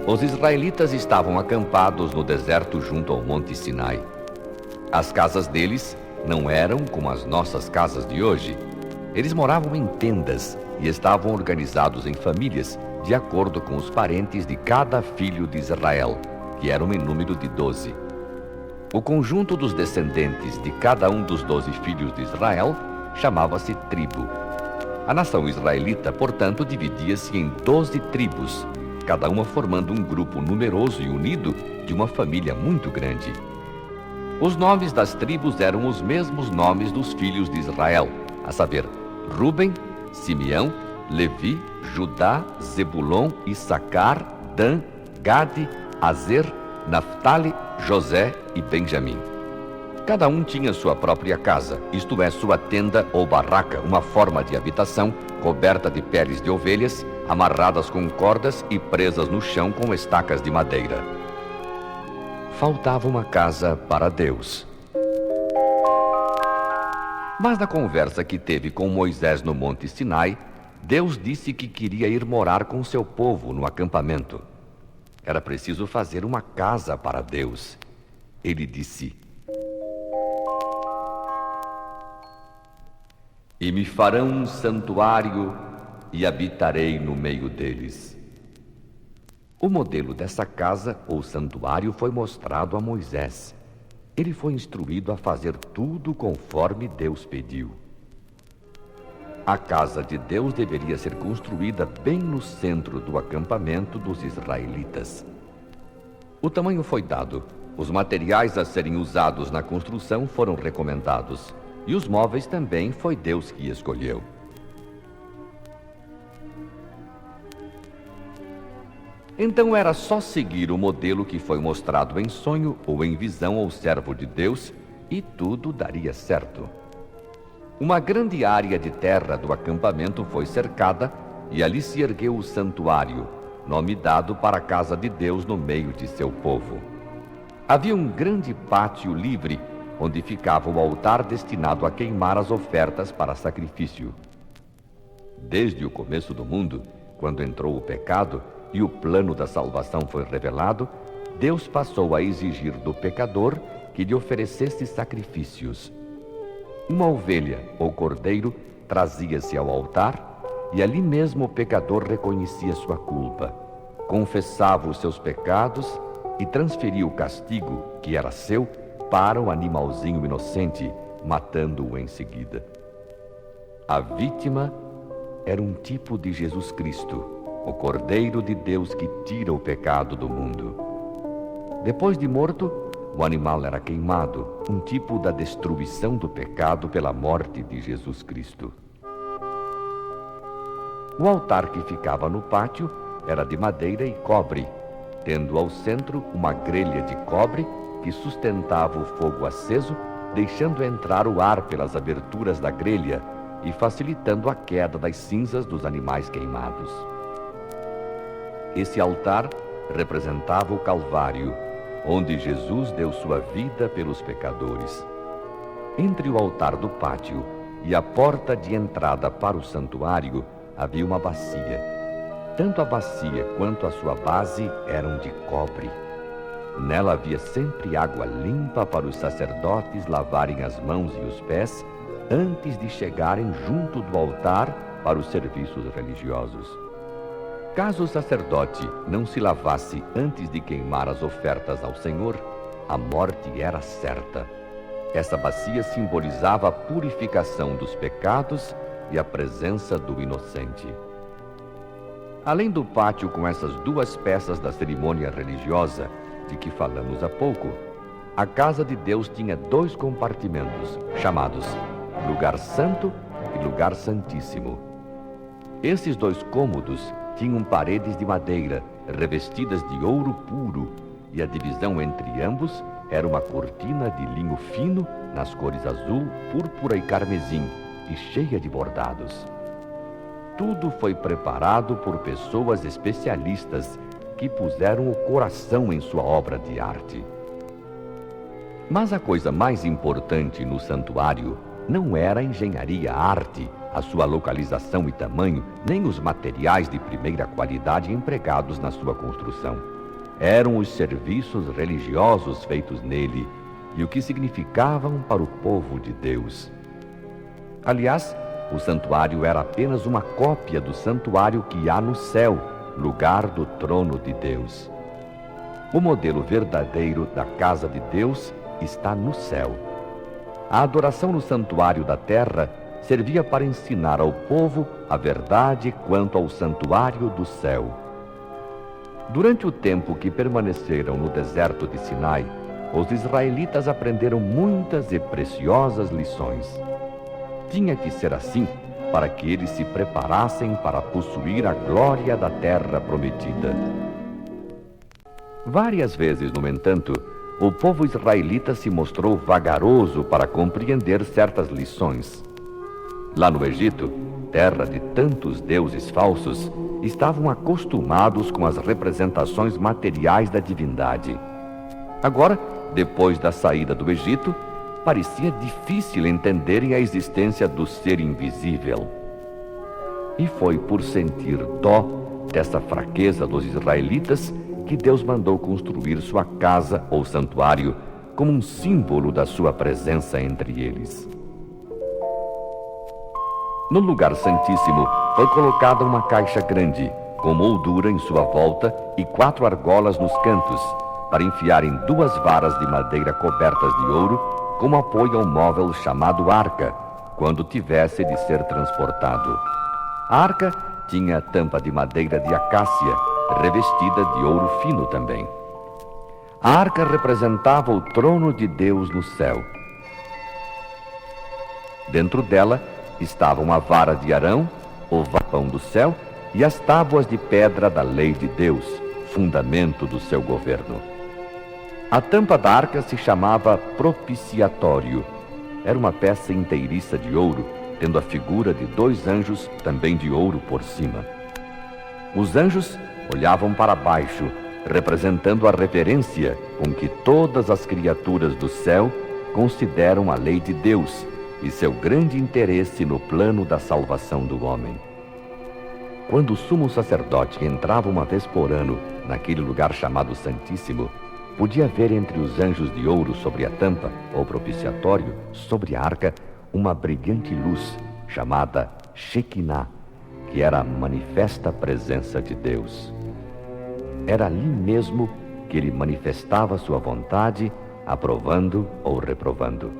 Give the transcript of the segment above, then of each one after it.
Os israelitas estavam acampados no deserto junto ao Monte Sinai. As casas deles não eram como as nossas casas de hoje. Eles moravam em tendas e estavam organizados em famílias, de acordo com os parentes de cada filho de Israel, que eram em número de 12. O conjunto dos descendentes de cada um dos 12 filhos de Israel chamava-se tribo. A nação israelita, portanto, dividia-se em 12 tribos, cada uma formando um grupo numeroso e unido de uma família muito grande. Os nomes das tribos eram os mesmos nomes dos filhos de Israel, a saber, Ruben, Simeão, Levi, Judá, Zebulon, Issacar, Dan, Gade, Azer, Naftali, José e Benjamim. Cada um tinha sua própria casa, isto é, sua tenda ou barraca, uma forma de habitação coberta de peles de ovelhas, amarradas com cordas e presas no chão com estacas de madeira. Faltava uma casa para Deus. Mas na conversa que teve com Moisés no Monte Sinai, Deus disse que queria ir morar com seu povo no acampamento. Era preciso fazer uma casa para Deus. Ele disse: "E me farão um santuário e habitarei no meio deles." O modelo dessa casa ou santuário foi mostrado a Moisés. Ele foi instruído a fazer tudo conforme Deus pediu. A casa de Deus deveria ser construída bem no centro do acampamento dos israelitas. O tamanho foi dado, os materiais a serem usados na construção foram recomendados, e os móveis também foi Deus que escolheu. Então era só seguir o modelo que foi mostrado em sonho ou em visão ao servo de Deus e tudo daria certo. Uma grande área de terra do acampamento foi cercada e ali se ergueu o santuário, nome dado para a casa de Deus no meio de seu povo. Havia um grande pátio livre, onde ficava o altar destinado a queimar as ofertas para sacrifício. Desde o começo do mundo, quando entrou o pecado e o plano da salvação foi revelado, Deus passou a exigir do pecador que lhe oferecesse sacrifícios. Uma ovelha ou cordeiro trazia-se ao altar e ali mesmo o pecador reconhecia sua culpa, confessava os seus pecados e transferia o castigo, que era seu, para o animalzinho inocente, matando-o em seguida. A vítima era um tipo de Jesus Cristo, o Cordeiro de Deus que tira o pecado do mundo. Depois de morto, o animal era queimado, um tipo da destruição do pecado pela morte de Jesus Cristo. O altar que ficava no pátio era de madeira e cobre, tendo ao centro uma grelha de cobre que sustentava o fogo aceso, deixando entrar o ar pelas aberturas da grelha e facilitando a queda das cinzas dos animais queimados. Esse altar representava o Calvário, onde Jesus deu sua vida pelos pecadores. Entre o altar do pátio e a porta de entrada para o santuário havia uma bacia. Tanto a bacia quanto a sua base eram de cobre. Nela havia sempre água limpa para os sacerdotes lavarem as mãos e os pés antes de chegarem junto do altar para os serviços religiosos. Caso o sacerdote não se lavasse antes de queimar as ofertas ao Senhor, a morte era certa. Essa bacia simbolizava a purificação dos pecados e a presença do inocente. Além do pátio com essas duas peças da cerimônia religiosa, de que falamos há pouco, a casa de Deus tinha 2 compartimentos, chamados Lugar Santo e Lugar Santíssimo. Esses 2 cômodos tinham paredes de madeira, revestidas de ouro puro, e a divisão entre ambos era uma cortina de linho fino, nas cores azul, púrpura e carmesim, e cheia de bordados. Tudo foi preparado por pessoas especialistas que puseram o coração em sua obra de arte. Mas a coisa mais importante no santuário não era a engenharia, a arte, a sua localização e tamanho, nem os materiais de primeira qualidade empregados na sua construção. eram os serviços religiosos feitos nele e o que significavam para o povo de Deus. Aliás, o santuário era apenas uma cópia do santuário que há no céu, lugar do trono de Deus. O modelo verdadeiro da casa de Deus está no céu. A adoração no santuário da terra servia para ensinar ao povo a verdade quanto ao santuário do céu. Durante o tempo que permaneceram no deserto de Sinai, os israelitas aprenderam muitas e preciosas lições. Tinha que ser assim para que eles se preparassem para possuir a glória da terra prometida. Várias vezes, no entanto, o povo israelita se mostrou vagaroso para compreender certas lições. Lá no Egito, terra de tantos deuses falsos, estavam acostumados com as representações materiais da divindade. Agora, depois da saída do Egito, parecia difícil entenderem a existência do ser invisível. E foi por sentir dó dessa fraqueza dos israelitas que Deus mandou construir sua casa ou santuário como um símbolo da sua presença entre eles. No lugar santíssimo foi colocada uma caixa grande, com moldura em sua volta e 4 argolas nos cantos, para enfiarem 2 varas de madeira cobertas de ouro, como apoio ao móvel chamado arca, quando tivesse de ser transportado. A arca tinha tampa de madeira de acácia, revestida de ouro fino também. A arca representava o trono de Deus no céu. Dentro dela estavam a vara de Arão, o vapão do céu e as tábuas de pedra da lei de Deus, fundamento do seu governo. A tampa da arca se chamava propiciatório. Era uma peça inteiriça de ouro, tendo a figura de 2 anjos, também de ouro por cima. Os anjos olhavam para baixo, representando a reverência com que todas as criaturas do céu consideram a lei de Deus e seu grande interesse no plano da salvação do homem. Quando o sumo sacerdote entrava uma vez por ano naquele lugar chamado Santíssimo, podia ver entre os anjos de ouro sobre a tampa, ou propiciatório, sobre a arca, uma brilhante luz chamada Shekinah, que era a manifesta presença de Deus. Era ali mesmo que ele manifestava sua vontade, aprovando ou reprovando.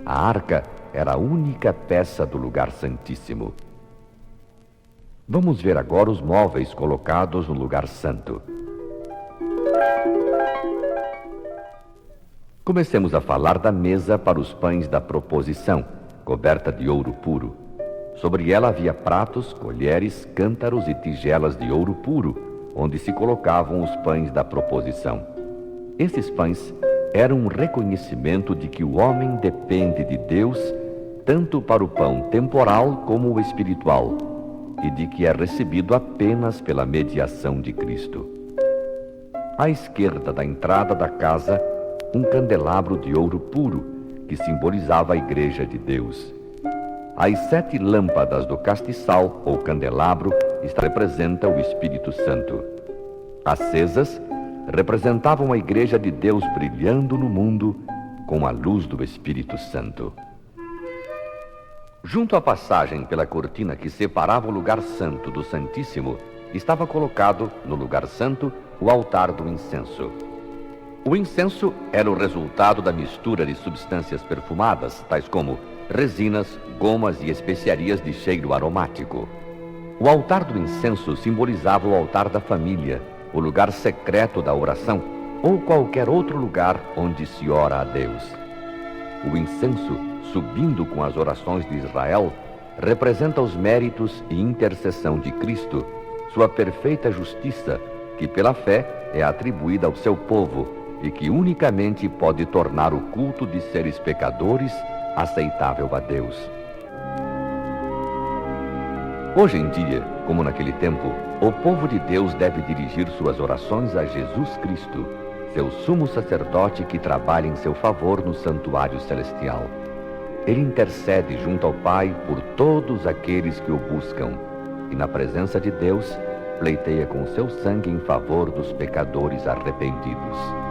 A arca era a única peça do lugar santíssimo. Vamos ver agora os móveis colocados no lugar santo. Comecemos a falar da mesa para os pães da proposição, coberta de ouro puro. Sobre ela havia pratos, colheres, cântaros e tigelas de ouro puro, onde se colocavam os pães da proposição. Esses pães eram um reconhecimento de que o homem depende de Deus, tanto para o pão temporal como o espiritual, e de que é recebido apenas pela mediação de Cristo. À esquerda da entrada da casa, um candelabro de ouro puro, que simbolizava a Igreja de Deus. As 7 lâmpadas do castiçal, ou candelabro, representam o Espírito Santo. Acesas, representavam a Igreja de Deus brilhando no mundo com a luz do Espírito Santo. Junto à passagem pela cortina que separava o lugar santo do Santíssimo, estava colocado, no lugar santo, o altar do incenso. O incenso era o resultado da mistura de substâncias perfumadas, tais como resinas, gomas e especiarias de cheiro aromático. O altar do incenso simbolizava o altar da família, o lugar secreto da oração ou qualquer outro lugar onde se ora a Deus. O incenso, subindo com as orações de Israel, representa os méritos e intercessão de Cristo, sua perfeita justiça, que pela fé é atribuída ao seu povo e que unicamente pode tornar o culto de seres pecadores aceitável a Deus. Hoje em dia, como naquele tempo, o povo de Deus deve dirigir suas orações a Jesus Cristo, seu sumo sacerdote que trabalha em seu favor no santuário celestial. Ele intercede junto ao Pai por todos aqueles que o buscam, e na presença de Deus, pleiteia com seu sangue em favor dos pecadores arrependidos.